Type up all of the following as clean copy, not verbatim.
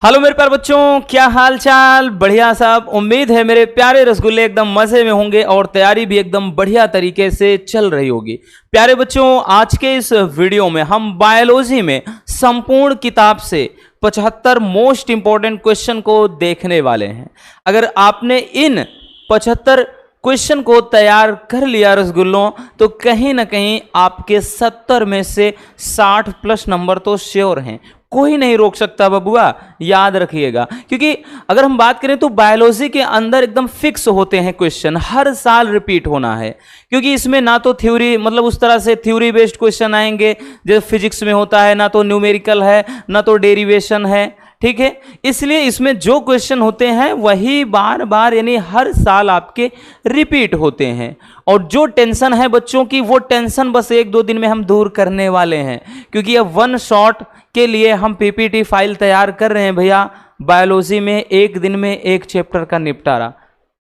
Hello मेरे प्यारे बच्चों, क्या हाल चाल। बढ़िया साहब। उम्मीद है मेरे प्यारे रसगुल्ले एकदम मजे में होंगे और तैयारी भी एकदम बढ़िया तरीके से चल रही होगी। प्यारे बच्चों, आज के इस वीडियो में हम बायोलॉजी में संपूर्ण किताब से 75 मोस्ट इंपॉर्टेंट क्वेश्चन को देखने वाले हैं। अगर आपने इन 75 क्वेश्चन को तैयार कर लिया रसगुल्लों, तो कहीं ना कहीं आपके 70 में से 60 प्लस नंबर तो श्योर हैं। कोई नहीं रोक सकता बबुआ, याद रखिएगा। क्योंकि अगर हम बात करें तो बायोलॉजी के अंदर एकदम फिक्स होते हैं क्वेश्चन, हर साल रिपीट होना है। क्योंकि इसमें ना तो थ्योरी, मतलब उस तरह से थ्योरी बेस्ड क्वेश्चन आएंगे जैसे फिजिक्स में होता है, ना तो न्यूमेरिकल है, ना तो डेरिवेशन है। ठीक है, इसलिए इसमें जो क्वेश्चन होते हैं वही बार बार यानी हर साल आपके रिपीट होते हैं। और जो टेंशन है बच्चों की, वो टेंशन बस 1-2 दिन में हम दूर करने वाले हैं। क्योंकि अब वन शॉट के लिए हम पीपीटी फाइल तैयार कर रहे हैं भैया। बायोलॉजी में 1 दिन में 1 चैप्टर का निपटारा।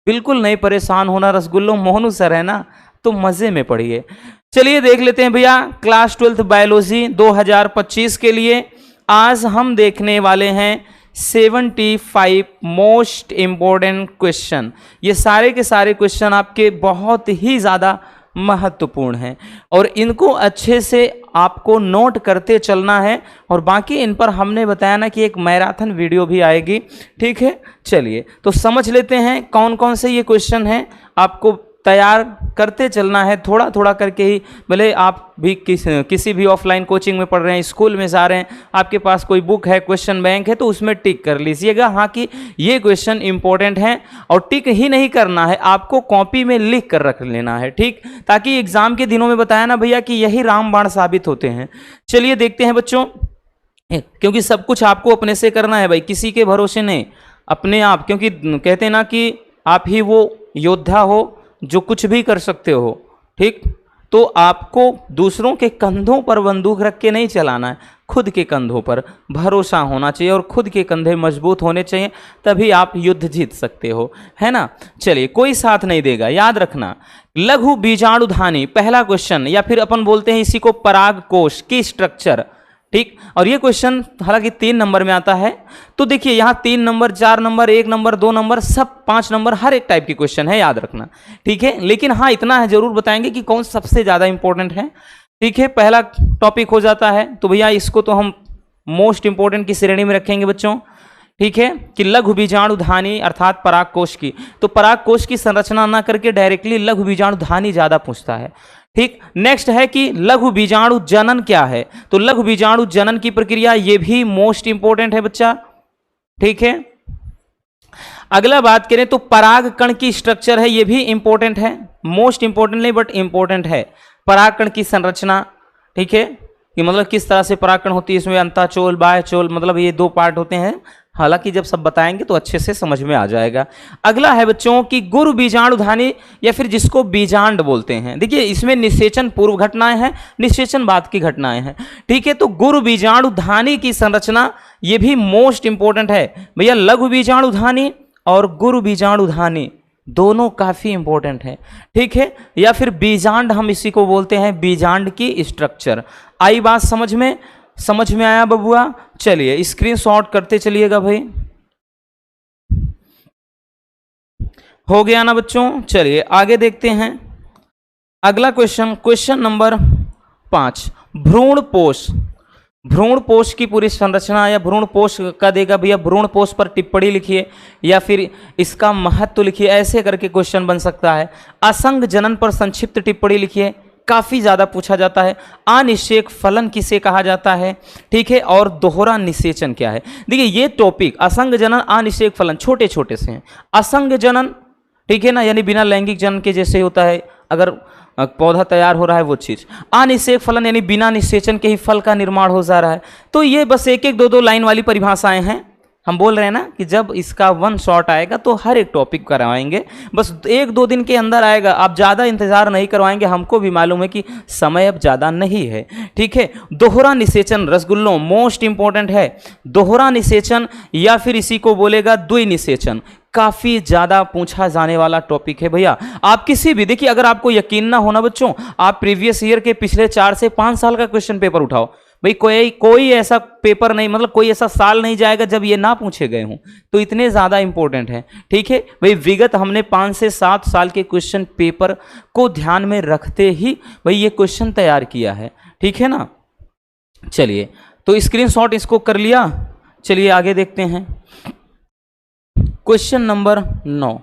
बिल्कुल नहीं परेशान होना रसगुल्लो, मोहनू सर है ना, तो मजे में पढ़िए। चलिए देख लेते हैं भैया क्लास 12th बायोलॉजी 2025 के लिए आज हम देखने वाले हैं 75 मोस्ट इंपॉर्टेंट क्वेश्चन। ये सारे के सारे क्वेश्चन आपके बहुत ही ज़्यादा महत्वपूर्ण हैं और इनको अच्छे से आपको नोट करते चलना है। और बाकी इन पर हमने बताया ना कि एक मैराथन वीडियो भी आएगी। ठीक है, चलिए तो समझ लेते हैं कौन कौन से ये क्वेश्चन हैं। आपको तैयार करते चलना है थोड़ा थोड़ा करके ही। भले आप भी किसी भी ऑफलाइन कोचिंग में पढ़ रहे हैं, स्कूल में जा रहे हैं, आपके पास कोई बुक है, क्वेश्चन बैंक है, तो उसमें टिक कर लीजिएगा हाँ कि ये क्वेश्चन इंपॉर्टेंट हैं। और टिक ही नहीं करना है, आपको कॉपी में लिख कर रख लेना है। ठीक, ताकि एग्जाम के दिनों में बताया ना भैया कि यही रामबाण साबित होते हैं। चलिए देखते हैं बच्चों, क्योंकि सब कुछ आपको अपने से करना है भाई, किसी के भरोसे नहीं, अपने आप। क्योंकि कहते हैं ना कि आप ही वो योद्धा हो जो कुछ भी कर सकते हो। ठीक, तो आपको दूसरों के कंधों पर बंदूक रख के नहीं चलाना है, खुद के कंधों पर भरोसा होना चाहिए और खुद के कंधे मजबूत होने चाहिए, तभी आप युद्ध जीत सकते हो, है ना। चलिए, कोई साथ नहीं देगा, याद रखना। लघु बीजाणुधानी पहला क्वेश्चन, या फिर अपन बोलते हैं इसी को पराग कोश की स्ट्रक्चर। ठीक, और ये क्वेश्चन हालांकि 3 नंबर में आता है। तो देखिए यहाँ 3 नंबर, 4 नंबर, 1 नंबर, 2 नंबर, सब 5 नंबर, हर एक टाइप की क्वेश्चन है, याद रखना। ठीक है, लेकिन हाँ इतना है जरूर बताएंगे कि कौन सबसे ज्यादा इंपॉर्टेंट है। ठीक है, पहला टॉपिक हो जाता है तो भैया इसको तो हम मोस्ट इंपॉर्टेंट की श्रेणी में रखेंगे बच्चों। ठीक है, कि लघु बीजाणुधानी अर्थात पराग कोश की। तो पराग कोश की संरचना ना करके डायरेक्टली लघु बीजाणुधानी ज्यादा पूछता है। ठीक, नेक्स्ट है कि लघु बीजाणु जनन क्या है। तो लघु बीजाणु जनन की प्रक्रिया, ये भी मोस्ट इंपॉर्टेंट है बच्चा। ठीक है, अगला बात करें तो पराग कण की स्ट्रक्चर है, ये भी इंपॉर्टेंट है, मोस्ट इंपॉर्टेंट नहीं बट इंपॉर्टेंट है। पराग कण की संरचना, ठीक है, कि मतलब किस तरह से परागकण होती है, इसमें अंताचोल बाह्यचोल, मतलब ये 2 पार्ट होते हैं। हालांकि जब सब बताएंगे तो अच्छे से समझ में आ जाएगा। अगला है बच्चों कि गुरु बीजाणुधानी, या फिर जिसको बीजांड बोलते हैं। देखिए इसमें निषेचन पूर्व घटनाएं हैं, निषेचन बाद की घटनाएं हैं। ठीक है, तो गुरु बीजाणुधानी की संरचना ये भी मोस्ट इंपॉर्टेंट है भैया। लघु बीजाणुधानी और गुरु बीजाणुधानी दोनों काफी इंपॉर्टेंट है। ठीक है, या फिर बीजांड हम इसी को बोलते हैं, बीजांड की स्ट्रक्चर। आई बात समझ में? समझ में आया बबुआ? चलिए स्क्रीनशॉट करते चलिएगा भाई। हो गया ना बच्चों? चलिए आगे देखते हैं अगला क्वेश्चन, क्वेश्चन नंबर 5, भ्रूण पोष। भ्रूण पोष की पूरी संरचना या भ्रूण पोष का देगा भैया, भ्रूण पोष पर टिप्पणी लिखिए या फिर इसका महत्व लिखिए, ऐसे करके क्वेश्चन बन सकता है। असंग जनन पर संक्षिप्त टिप्पणी लिखिए, काफी ज्यादा पूछा जाता है। अनिषेक फलन किसे कहा जाता है? ठीक है, और दोहरा निषेचन क्या है? देखिए ये टॉपिक असंग जनन, अनिषेक फलन छोटे छोटे से हैं। असंग जनन, ठीक है ना, यानी बिना लैंगिक जनन के जैसे होता है, अगर पौधा तैयार हो रहा है वो चीज। अनिषेक फलन यानी बिना निषेचन के ही फल का निर्माण हो जा रहा है। तो ये बस 1-1, 2-2 लाइन वाली परिभाषाएं हैं। हम बोल रहे हैं ना कि जब इसका वन शॉट आएगा तो हर एक टॉपिक करवाएंगे, बस 1-2 दिन के अंदर आएगा। आप ज़्यादा इंतजार नहीं करवाएंगे, हमको भी मालूम है कि समय अब ज़्यादा नहीं है। ठीक है, दोहरा निषेचन रसगुल्लों मोस्ट इंपॉर्टेंट है। दोहरा निषेचन या फिर इसी को बोलेगा द्विनिषेचन, काफ़ी ज़्यादा पूछा जाने वाला टॉपिक है भैया। आप किसी भी, देखिए अगर आपको यकीन ना होना बच्चों, आप प्रीवियस ईयर के पिछले 4 से 5 साल का क्वेश्चन पेपर उठाओ भाई कोई ऐसा पेपर नहीं, मतलब कोई ऐसा साल नहीं जाएगा जब ये ना पूछे गए हों, तो इतने ज़्यादा इंपॉर्टेंट है। ठीक है भाई, विगत हमने 5 से 7 साल के क्वेश्चन पेपर को ध्यान में रखते ही भाई ये क्वेश्चन तैयार किया है। ठीक है ना, चलिए तो स्क्रीनशॉट इसको कर लिया। चलिए आगे देखते हैं क्वेश्चन नंबर 9।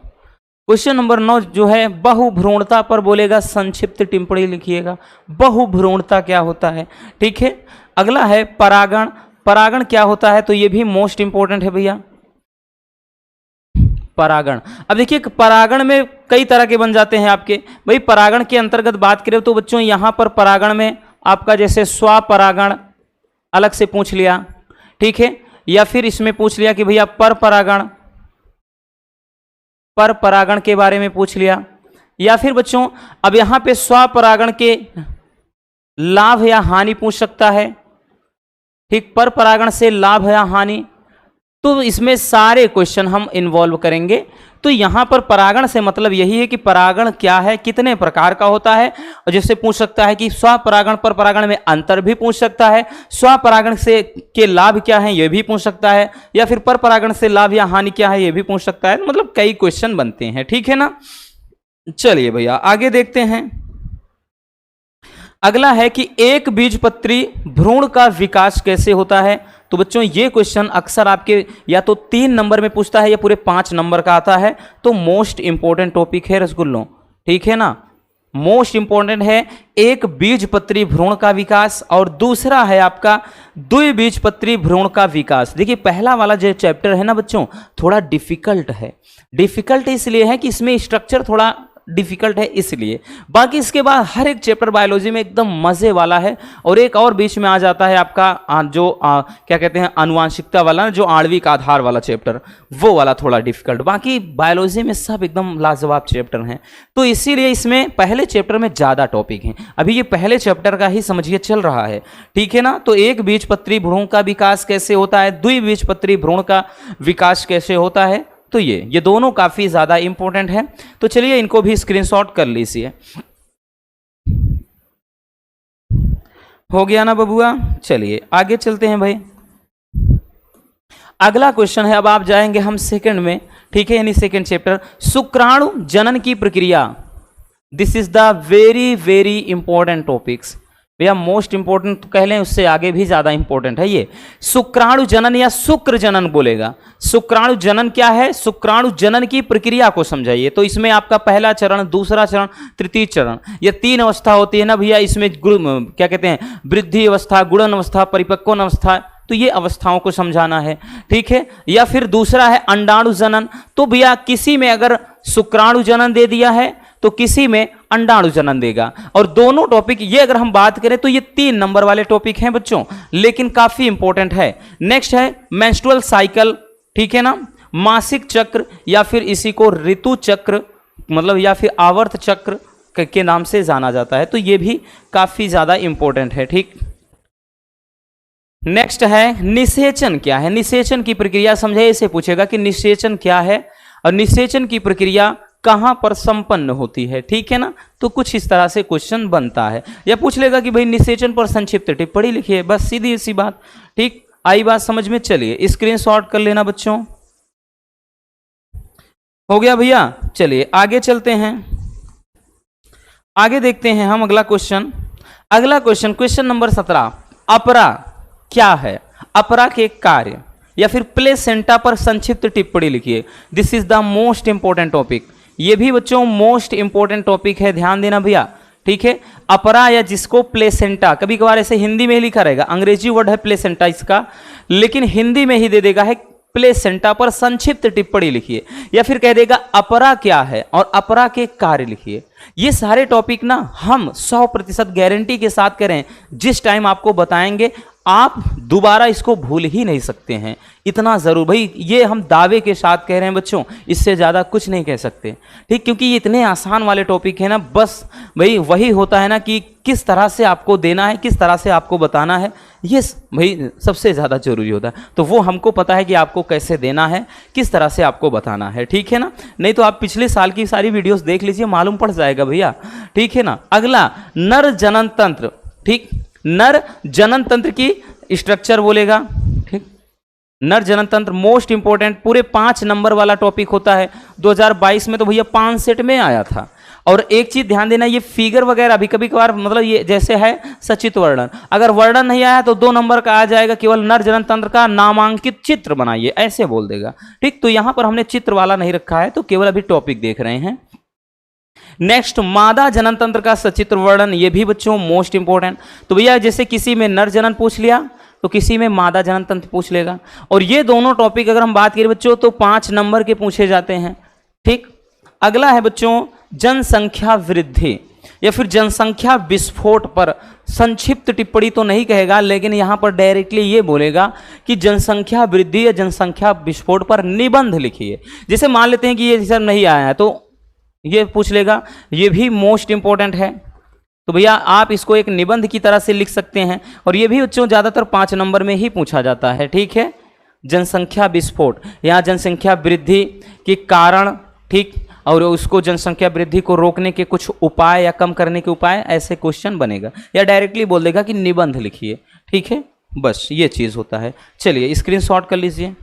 क्वेश्चन नंबर 9 जो है बहुभ्रूणता पर बोलेगा, संक्षिप्त टिप्पणी लिखिएगा। बहुभ्रूणता क्या होता है? ठीक है, अगला है परागण। परागण क्या होता है? तो ये भी मोस्ट इंपॉर्टेंट है भैया, परागण। अब देखिए परागण में कई तरह के बन जाते हैं आपके। भाई परागण के अंतर्गत बात करें तो बच्चों यहां पर परागण में आपका जैसे स्वपरागण अलग से पूछ लिया, ठीक है, या फिर इसमें पूछ लिया कि भैया पर परागण के बारे में पूछ लिया, या फिर बच्चों अब यहां पे स्वपरागण के लाभ या हानि पूछ सकता है। ठीक, पर परागण से लाभ या हानि, तो इसमें सारे क्वेश्चन हम इन्वॉल्व करेंगे। तो यहां पर परागण से मतलब यही है कि परागण क्या है, कितने प्रकार का होता है, और जैसे पूछ सकता है कि स्वपरागण पर परागण में अंतर भी पूछ सकता है, स्वपरागण से के लाभ क्या है यह भी पूछ सकता है, या फिर पर परागण से लाभ या हानि क्या है यह भी पूछ सकता है। मतलब कई क्वेश्चन बनते हैं। ठीक है ना, चलिए भैया आगे देखते हैं। अगला है कि एक बीजपत्री भ्रूण का विकास कैसे होता है। तो बच्चों ये क्वेश्चन अक्सर आपके या तो 3 नंबर में पूछता है या पूरे 5 नंबर का आता है। तो मोस्ट इंपॉर्टेंट टॉपिक है रसगुल्लों। ठीक है ना, मोस्ट इंपॉर्टेंट है एक बीजपत्री भ्रूण का विकास, और दूसरा है आपका द्विबीजपत्री भ्रूण का विकास। देखिए पहला वाला जो चैप्टर है ना बच्चों, थोड़ा डिफिकल्ट है। डिफिकल्ट इसलिए है कि इसमें स्ट्रक्चर थोड़ा डिफिकल्ट है इसलिए, बाकी इसके बाद हर एक चैप्टर बायोलॉजी में एकदम मजे वाला है। और एक और बीच में आ जाता है आपका क्या कहते हैं आनुवांशिकता वाला, जो आणविक आधार वाला चैप्टर, वो वाला थोड़ा डिफिकल्ट। बाकी बायोलॉजी में सब एकदम लाजवाब चैप्टर हैं, तो इसीलिए इसमें पहले चैप्टर में ज़्यादा टॉपिक हैं। अभी ये पहले चैप्टर का ही समझिए चल रहा है। ठीक है ना, तो एक बीजपत्री भ्रूण का विकास कैसे होता है, द्विबीजपत्री भ्रूण का विकास कैसे होता है, तो ये दोनों काफी ज्यादा इंपॉर्टेंट है। तो चलिए इनको भी स्क्रीनशॉट कर लीजिए। हो गया ना बबुआ, चलिए आगे चलते हैं भाई। अगला क्वेश्चन है, अब आप जाएंगे हम सेकंड में। ठीक है, यानी सेकंड चैप्टर, शुक्राणु जनन की प्रक्रिया। This is the very very important topics भैया, मोस्ट इंपॉर्टेंट तो कह लें, उससे आगे भी ज्यादा इंपॉर्टेंट है ये। शुक्राणु जनन या शुक्र जनन बोलेगा। शुक्राणु जनन क्या है, शुक्राणु जनन की प्रक्रिया को समझाइए। तो इसमें आपका पहला चरण, दूसरा चरण, तृतीय चरण, ये 3 अवस्था होती है ना भैया। इसमें क्या कहते हैं, वृद्धि अवस्था, गुणन अवस्था, परिपक्वन अवस्था, तो ये अवस्थाओं को समझाना है। ठीक है, या फिर दूसरा है अंडाणु जनन। तो भैया किसी में अगर शुक्राणु जनन दे दिया है तो किसी में अंडाणु जनन देगा। और दोनों टॉपिक ये अगर हम बात करें तो ये 3 नंबर वाले टॉपिक हैं बच्चों, लेकिन काफी इंपॉर्टेंट है। नेक्स्ट है मेंस्ट्रुअल साइकिल। ठीक है ना, मासिक चक्र, या फिर इसी को ऋतु चक्र मतलब या फिर आवर्त चक्र के नाम से जाना जाता है। तो ये भी काफी ज्यादा इंपॉर्टेंट है। ठीक, नेक्स्ट है निषेचन क्या है, निषेचन की प्रक्रिया समझे। इसे पूछेगा कि निषेचन क्या है और निषेचन की प्रक्रिया कहां पर संपन्न होती है। ठीक है ना, तो कुछ इस तरह से क्वेश्चन बनता है। या पूछ लेगा कि भाई निषेचन पर संक्षिप्त टिप्पणी लिखिए, बस सीधी सी बात। ठीक, आई बात समझ में। चलिए स्क्रीनशॉट कर लेना बच्चों। हो गया भैया, चलिए आगे चलते हैं। आगे देखते हैं हम अगला क्वेश्चन। अगला क्वेश्चन, क्वेश्चन नंबर 17, अपरा क्या है, अपरा के कार्य, या फिर प्लेसेंटा पर संक्षिप्त टिप्पणी लिखिए। This is the most important topic. ये भी बच्चों मोस्ट इंपॉर्टेंट टॉपिक है, ध्यान देना भैया। ठीक है, अपरा या जिसको प्लेसेंटा, कभी कभार ऐसे हिंदी में ही लिखा रहेगा, अंग्रेजी वर्ड है प्लेसेंटा इसका, लेकिन हिंदी में ही दे देगा है प्लेसेंटा पर संक्षिप्त टिप्पणी लिखिए, या फिर कह देगा अपरा क्या है और अपरा के कार्य लिखिए। ये सारे टॉपिक ना हम 100% गारंटी के साथ करें, जिस टाइम आपको बताएंगे आप दोबारा इसको भूल ही नहीं सकते हैं, इतना जरूर भाई, ये हम दावे के साथ कह रहे हैं बच्चों, इससे ज़्यादा कुछ नहीं कह सकते। ठीक, क्योंकि ये इतने आसान वाले टॉपिक है ना, बस भाई वही होता है ना कि किस तरह से आपको देना है, किस तरह से आपको बताना है, ये भाई सबसे ज़्यादा जरूरी होता है। तो वो हमको पता है कि आपको कैसे देना है, किस तरह से आपको बताना है। ठीक है ना, नहीं तो आप पिछले साल की सारी वीडियोस देख लीजिए, मालूम पड़ जाएगा भैया। ठीक है ना, अगला नर जनन तंत्र। ठीक, नर जनन तंत्र की स्ट्रक्चर बोलेगा। ठीक, नर जनन तंत्र मोस्ट इंपोर्टेंट, पूरे 5 नंबर वाला टॉपिक होता है। 2022 में तो भैया 5 सेट में आया था। और एक चीज ध्यान देना, ये फिगर वगैरह भी कभी कभार मतलब ये जैसे है सचित्र वर्णन, अगर वर्णन नहीं आया तो 2 नंबर का आ जाएगा, केवल नर जनन तंत्र का नामांकित चित्र बनाइए, ऐसे बोल देगा। ठीक, तो यहां पर हमने चित्र वाला नहीं रखा है, तो केवल अभी टॉपिक देख रहे हैं। नेक्स्ट, मादा जनन तंत्र का सचित्र वर्णन, ये भी बच्चों मोस्ट इंपोर्टेंट। तो भैया जैसे किसी में नर जनन पूछ लिया तो किसी में मादा जनन तंत्र पूछ लेगा। और ये दोनों टॉपिक अगर हम बात करें बच्चों तो 5 नंबर के पूछे जाते हैं। ठीक, अगला है बच्चों जनसंख्या वृद्धि या फिर जनसंख्या विस्फोट पर संक्षिप्त टिप्पणी तो नहीं कहेगा, लेकिन यहां पर डायरेक्टली ये बोलेगा कि जनसंख्या वृद्धि या जनसंख्या विस्फोट पर निबंध लिखिए। जैसे मान लेते हैं कि ये सर नहीं आया है तो ये पूछ लेगा, ये भी मोस्ट इंपोर्टेंट है। तो भैया आप इसको एक निबंध की तरह से लिख सकते हैं, और ये भी बच्चों ज़्यादातर 5 नंबर में ही पूछा जाता है। ठीक है, जनसंख्या विस्फोट या जनसंख्या वृद्धि के कारण, ठीक, और उसको जनसंख्या वृद्धि को रोकने के कुछ उपाय या कम करने के उपाय, ऐसे क्वेश्चन बनेगा। या डायरेक्टली बोल देगा कि निबंध लिखिए। ठीक है, बस ये चीज़ होता है। चलिए स्क्रीनशॉट कर लीजिए।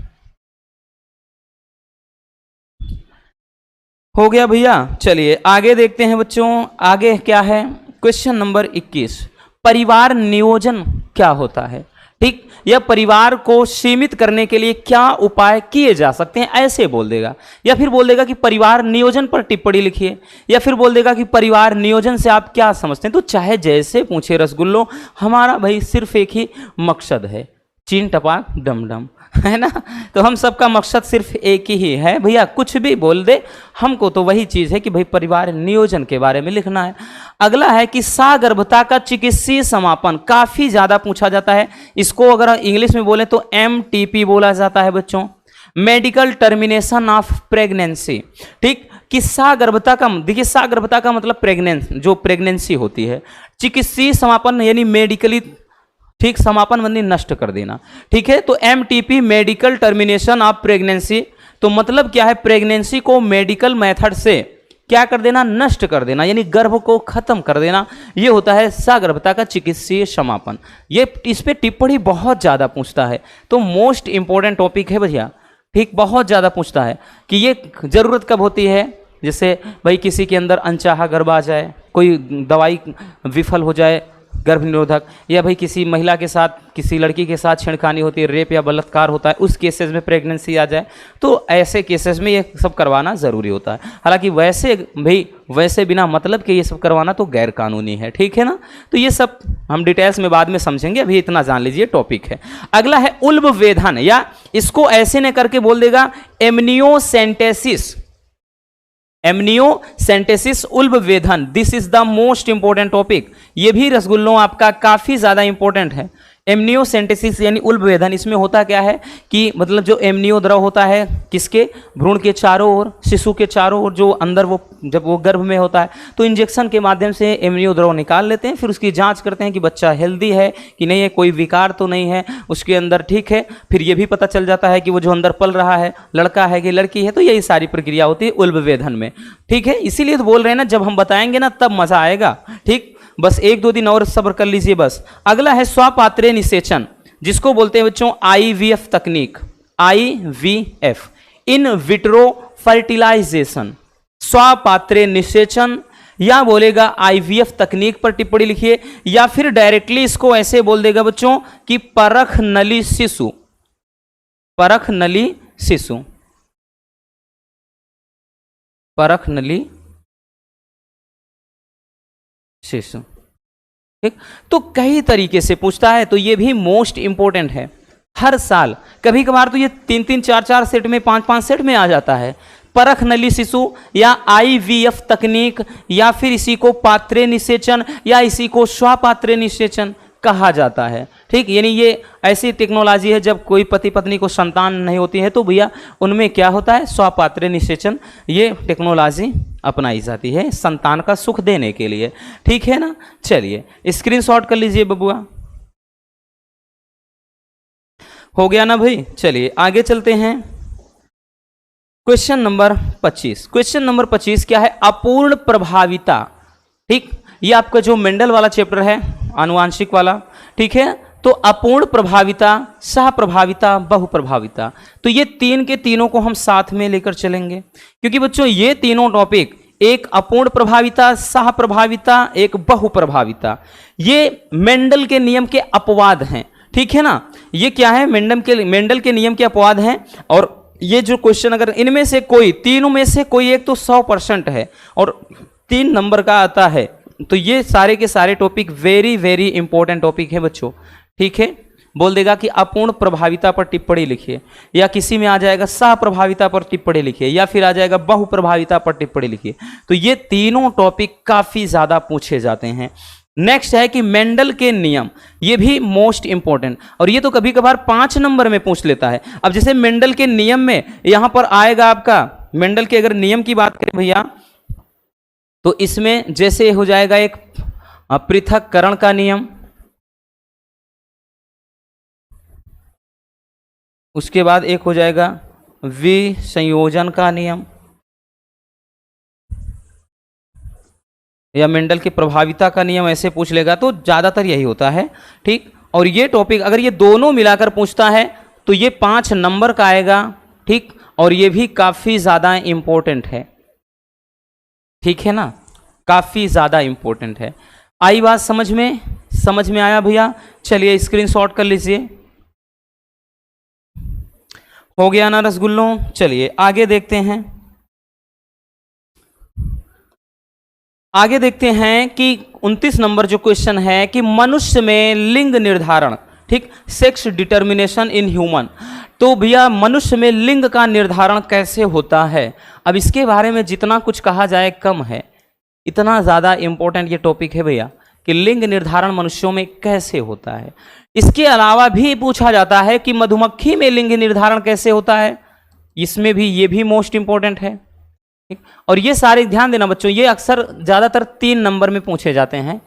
हो गया भैया। चलिए आगे देखते हैं बच्चों, आगे क्या है। क्वेश्चन नंबर 21, परिवार नियोजन क्या होता है। ठीक, यह परिवार को सीमित करने के लिए क्या उपाय किए जा सकते हैं, ऐसे बोल देगा। या फिर बोल देगा कि परिवार नियोजन पर टिप्पणी लिखिए, या फिर बोल देगा कि परिवार नियोजन से आप क्या समझते हैं। तो चाहे जैसे पूछे रसगुल्लो, हमारा भाई सिर्फ एक ही मकसद है, चीन टपाक डम डम, है ना। तो हम सबका मकसद सिर्फ एक ही है भैया, कुछ भी बोल दे हमको तो वही चीज़ है कि भाई परिवार नियोजन के बारे में लिखना है। अगला है कि सगर्भता का चिकित्सीय समापन, काफ़ी ज़्यादा पूछा जाता है। इसको अगर इंग्लिश में बोले तो MTP बोला जाता है बच्चों, मेडिकल टर्मिनेशन ऑफ प्रेगनेंसी। ठीक, कि सगर्भता का, देखिए सगर्भता का मतलब जो प्रेगनेंसी होती है, चिकित्सीय समापन यानी मेडिकली, ठीक, समापन बंदी नष्ट कर देना। ठीक है, तो MTP medical termination of pregnancy, तो मतलब क्या है, प्रेगनेंसी को मेडिकल मेथड से क्या कर देना, नष्ट कर देना, यानी गर्भ को खत्म कर देना। ये होता है सगर्भता का चिकित्सीय समापन। ये इस पे टिप्पणी बहुत ज़्यादा पूछता है, तो मोस्ट इंपॉर्टेंट टॉपिक है भैया। ठीक, बहुत ज़्यादा पूछता है कि ये ज़रूरत कब होती है, जैसे भाई किसी के अंदर अनचाहा गर्भ आ जाए, कोई दवाई विफल हो जाए गर्भ निरोधक, या भाई किसी महिला के साथ, किसी लड़की के साथ छेड़खानी होती है, रेप या बलात्कार होता है, उस केसेस में प्रेगनेंसी आ जाए, तो ऐसे केसेस में ये सब करवाना ज़रूरी होता है। हालांकि वैसे भाई वैसे बिना मतलब के ये सब करवाना तो गैर कानूनी है। ठीक है ना, तो ये सब हम डिटेल्स में बाद में समझेंगे, अभी इतना जान लीजिए टॉपिक है। अगला है उल्ब वेधन, या इसको ऐसे न करके बोल देगा एमनियोसेंटेसिस, एमनियोसेंटेसिस उल्ब वेधन। This is the most important topic, ये भी रसगुल्लों आपका काफी ज्यादा इंपॉर्टेंट है। एमनियोसेंटेसिस यानी उल्ब वेधन, इसमें होता क्या है कि मतलब जो एमनियो द्रव होता है किसके, भ्रूण के चारों ओर, शिशु के चारों ओर, जो अंदर वो जब वो गर्भ में होता है तो इंजेक्शन के माध्यम से एमनियो द्रव निकाल लेते हैं, फिर उसकी जांच करते हैं कि बच्चा हेल्दी है कि नहीं है, कोई विकार तो नहीं है उसके अंदर। ठीक है, फिर ये भी पता चल जाता है कि वो जो अंदर पल रहा है लड़का है कि लड़की है। तो यही सारी प्रक्रिया होती है उल्ब वेधन में। ठीक है, इसीलिए तो बोल रहे हैं ना, जब हम बताएंगे ना तब मजा आएगा। ठीक, बस 1-2 दिन और सब्र कर लीजिए बस। अगला है स्वपात्रे निषेचन, जिसको बोलते हैं बच्चों IVF तकनीक, IVF इन विट्रो फर्टिलाइजेशन। स्वपात्रे निषेचन या बोलेगा IVF तकनीक पर टिप्पणी लिखिए, या फिर डायरेक्टली इसको ऐसे बोल देगा बच्चों कि परख नली शिशु, परख नली शिशु, परख नली शिशु। ठीक, तो कई तरीके से पूछता है, तो ये भी मोस्ट इंपॉर्टेंट है। हर साल कभी कभार तो ये 3-3, 4-4 सेट में, 5-5 सेट में आ जाता है। परख नली शिशु या IVF तकनीक, या फिर इसी को पात्रे निषेचन या इसी को स्वपात्रे निषेचन कहा जाता है। ठीक, यानी ये ऐसी टेक्नोलॉजी है जब कोई पति पत्नी को संतान नहीं होती है तो भैया उनमें क्या होता है, स्वपात्रे निषेचन, ये टेक्नोलॉजी अपनाई जाती है संतान का सुख देने के लिए। ठीक है ना, चलिए स्क्रीनशॉट कर लीजिए बबुआ। हो गया ना भाई, चलिए आगे चलते हैं। क्वेश्चन नंबर 25, क्वेश्चन नंबर 25 क्या है, अपूर्ण प्रभाविता। ठीक, ये आपका जो मेंडल वाला चैप्टर है, आनुवांशिक वाला, ठीक है। तो अपूर्ण प्रभाविता, सह प्रभाविता, बहु प्रभाविता, तो ये तीन के तीनों को हम साथ में लेकर चलेंगे, क्योंकि बच्चों ये तीनों टॉपिक, एक अपूर्ण प्रभाविता, सह प्रभाविता, एक बहु प्रभाविता, ये मेंडल के नियम के अपवाद हैं, ठीक है ना। ये क्या है, मेंडल के नियम के अपवाद हैं। और ये जो क्वेश्चन अगर इनमें से कोई, तीनों में से कोई एक तो 100% है और 3 नंबर का आता है, तो ये सारे के सारे topic very very important topic है बच्चों, ठीक है। बोल देगा कि अपूर्ण प्रभाविता पर टिप्पणी लिखिए, या किसी में आ जाएगा सह प्रभाविता पर टिप्पणी लिखिए, या फिर आ जाएगा बहु प्रभाविता पर टिप्पणी लिखिए। तो ये तीनों टॉपिक काफी ज्यादा पूछे जाते हैं। नेक्स्ट है कि मेंडल के नियम, ये भी मोस्ट इंपॉर्टेंट, और ये तो कभी कभार 5 नंबर में पूछ लेता है। अब जैसे मेंडल के नियम में यहां पर आएगा आपका, मेंडल के अगर नियम की बात करें भैया, तो इसमें जैसे हो जाएगा एक पृथक्करण का नियम, उसके बाद एक हो जाएगा विसंयोजन का नियम, या मेंडल की प्रभाविता का नियम, ऐसे पूछ लेगा तो ज्यादातर यही होता है, ठीक। और ये टॉपिक अगर ये दोनों मिलाकर पूछता है तो ये 5 नंबर का आएगा, ठीक। और ये भी काफी ज्यादा इंपॉर्टेंट है, ठीक है ना, काफी ज्यादा इंपॉर्टेंट है। आई बात समझ में आया भैया? चलिए स्क्रीनशॉट कर लीजिए। हो गया ना रसगुल्लों? चलिए आगे देखते हैं। आगे देखते हैं कि 29 नंबर जो क्वेश्चन है कि मनुष्य में लिंग निर्धारण, ठीक, सेक्स डिटर्मिनेशन इन ह्यूमन। तो भैया मनुष्य में लिंग का निर्धारण कैसे होता है? अब इसके बारे में जितना कुछ कहा जाए कम है, इतना ज़्यादा इंपॉर्टेंट ये टॉपिक है भैया कि लिंग निर्धारण मनुष्यों में कैसे होता है। इसके अलावा भी पूछा जाता है कि मधुमक्खी में लिंग निर्धारण कैसे होता है, इसमें भी ये भी मोस्ट इंपॉर्टेंट है। और ये सारे ध्यान देना बच्चों, ये अक्सर ज़्यादातर 3 नंबर में पूछे जाते हैं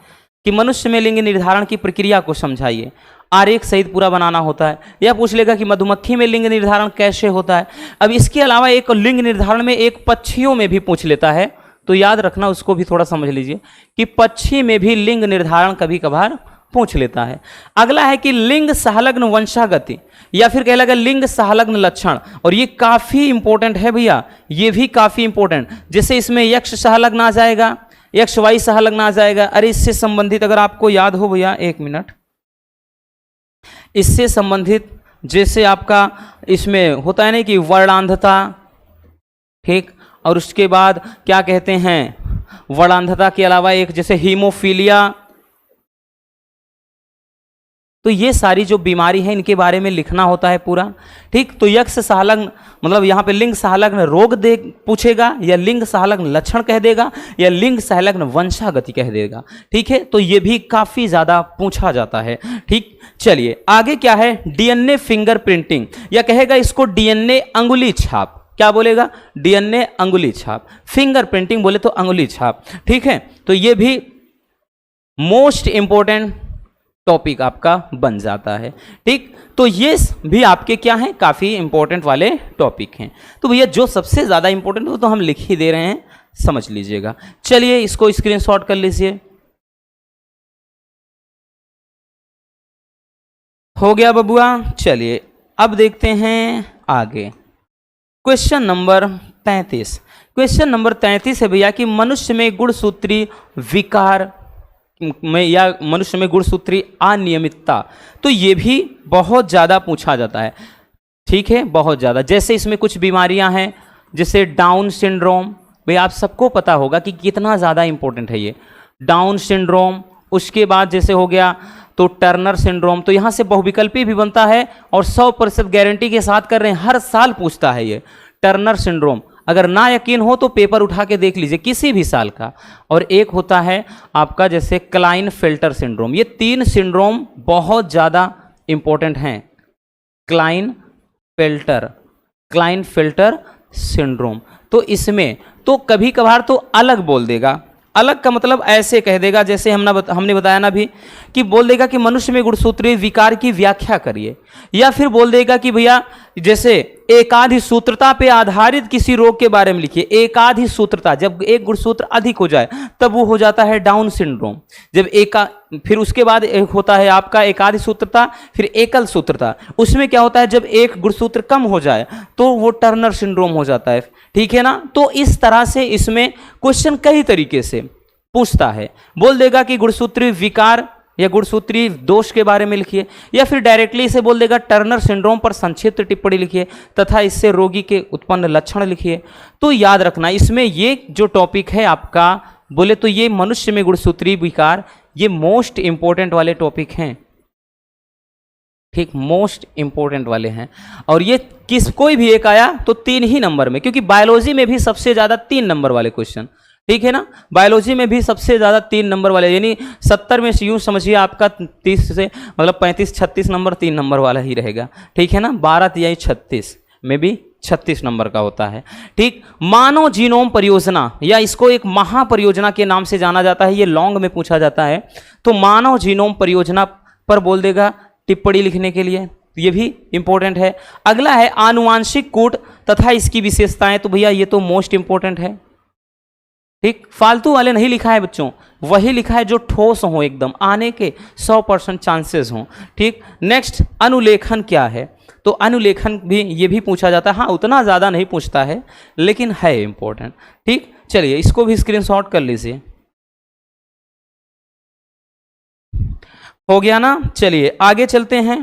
कि मनुष्य में लिंग निर्धारण की प्रक्रिया को समझाइए, आरेख सहित पूरा बनाना होता है, या पूछ लेगा कि मधुमक्खी में लिंग निर्धारण कैसे होता है। अब इसके अलावा एक लिंग निर्धारण में एक पक्षियों में भी पूछ लेता है, तो याद रखना, उसको भी थोड़ा समझ लीजिए कि पक्षी में भी लिंग निर्धारण कभी कभार पूछ लेता है। अगला है कि लिंग सहलग्न वंशागति, या फिर कह लगा लिंग सहलग्न लक्षण, और ये काफी इंपॉर्टेंट है भैया, ये भी काफी इंपॉर्टेंट। जैसे इसमें यक्ष सहलग्न आ जाएगा, यक्ष वाई सहलग्न आ जाएगा। अरे इससे संबंधित अगर आपको याद हो भैया, 1 मिनट, इससे संबंधित जैसे आपका इसमें होता है ना कि वर्णांधता, ठीक, और उसके बाद क्या कहते हैं, वर्णांधता के अलावा एक जैसे हीमोफीलिया, तो ये सारी जो बीमारी है इनके बारे में लिखना होता है पूरा, ठीक। तो यक्ष सहलग्न मतलब यहाँ पे लिंग सहलग्न रोग दे पूछेगा, या लिंग सहलग्न लक्षण कह देगा, या लिंग सहलग्न वंशागति कह देगा, ठीक है। तो ये भी काफी ज्यादा पूछा जाता है, ठीक। चलिए आगे क्या है, डीएनए फिंगर प्रिंटिंग, या कहेगा इसको डीएनए अंगुली छाप। क्या बोलेगा? डीएनए अंगुली छाप, फिंगर प्रिंटिंग बोले तो अंगुली छाप, ठीक है। तो ये भी मोस्ट इंपॉर्टेंट टॉपिक आपका बन जाता है, ठीक। तो ये भी आपके क्या हैं, काफी इंपॉर्टेंट वाले टॉपिक हैं। तो भैया जो सबसे ज्यादा इंपॉर्टेंट हो तो हम लिख ही दे रहे हैं, समझ लीजिएगा। चलिए इसको स्क्रीनशॉट कर लीजिए। हो गया बबुआ? चलिए अब देखते हैं आगे। Question number 33। क्वेश्चन नंबर 33 है भैया कि मनुष्य में गुणसूत्री विकार में या मनुष्य में गुणसूत्री अनियमितता, तो ये भी बहुत ज़्यादा पूछा जाता है, ठीक है, बहुत ज़्यादा। जैसे इसमें कुछ बीमारियां हैं, जैसे डाउन सिंड्रोम, भाई आप सबको पता होगा कि कितना ज़्यादा इंपॉर्टेंट है ये डाउन सिंड्रोम। उसके बाद जैसे हो गया तो टर्नर सिंड्रोम, तो यहाँ से बहुविकल्पी भी बनता है और 100% गारंटी के साथ कर रहे हैं, हर साल पूछता है ये टर्नर सिंड्रोम। अगर ना यकीन हो तो पेपर उठा के देख लीजिए किसी भी साल का। और एक होता है आपका जैसे क्लाइनफेल्टर सिंड्रोम। ये 3 सिंड्रोम बहुत ज़्यादा इंपॉर्टेंट हैं। क्लाइनफेल्टर सिंड्रोम, तो इसमें तो कभी कभार तो अलग बोल देगा। अलग का मतलब ऐसे कह देगा, जैसे हमने बताया ना भी कि बोल देगा कि मनुष्य में गुणसूत्री विकार की व्याख्या करिए, या फिर बोल देगा कि भैया जैसे एकाधी सूत्रता पे आधारित किसी रोग के बारे में लिखिए। एकाधी सूत्रता, जब एक गुणसूत्र अधिक हो जाए तब वो हो जाता है डाउन सिंड्रोम। जब फिर उसके बाद एक होता है आपका एकाधी सूत्रता, फिर एकल सूत्रता। उसमें क्या होता है, जब एक गुणसूत्र कम हो जाए तो वो टर्नर सिंड्रोम हो जाता है। ठीक है ना। तो इस तरह से इसमें क्वेश्चन कई तरीके से पूछता है। बोल देगा कि गुणसूत्रीय विकार या गुणसूत्रीय दोष के बारे में लिखिए, या फिर डायरेक्टली इसे बोल देगा टर्नर सिंड्रोम पर संक्षिप्त टिप्पणी लिखिए तथा इससे रोगी के उत्पन्न लक्षण लिखिए। तो याद रखना, इसमें ये जो टॉपिक है आपका, बोले तो ये मनुष्य में गुणसूत्रीय विकार, ये मोस्ट इंपॉर्टेंट वाले टॉपिक हैं। ठीक, मोस्ट इंपॉर्टेंट वाले हैं। और ये कोई भी एक आया तो 3 ही नंबर में, क्योंकि बायोलॉजी में भी सबसे ज्यादा 3 नंबर वाले क्वेश्चन। ठीक है ना। बायोलॉजी में भी सबसे ज़्यादा 3 नंबर वाले, यानी 70 में से यूँ समझिए आपका 30 से मतलब 35-36 नंबर 3 नंबर वाला ही रहेगा। ठीक है ना। 12 या 36 में भी 36 नंबर का होता है। ठीक। मानव जीनोम परियोजना, या इसको एक महापरियोजना के नाम से जाना जाता है, ये लॉन्ग में पूछा जाता है। तो मानव जीनोम परियोजना पर बोल देगा टिप्पणी लिखने के लिए, ये भी इंपॉर्टेंट है। अगला है आनुवांशिक कूट तथा इसकी विशेषताएं, तो भैया ये तो मोस्ट इंपॉर्टेंट है। ठीक, फालतू वाले नहीं लिखा है बच्चों, वही लिखा है जो ठोस हो, एकदम आने के 100% चांसेस हों। ठीक। नेक्स्ट, अनुलेखन क्या है, तो अनुलेखन भी ये भी पूछा जाता है। हाँ, उतना ज़्यादा नहीं पूछता है लेकिन है इंपॉर्टेंट। ठीक, चलिए इसको भी स्क्रीनशॉट कर लीजिए। हो गया ना। चलिए आगे चलते हैं।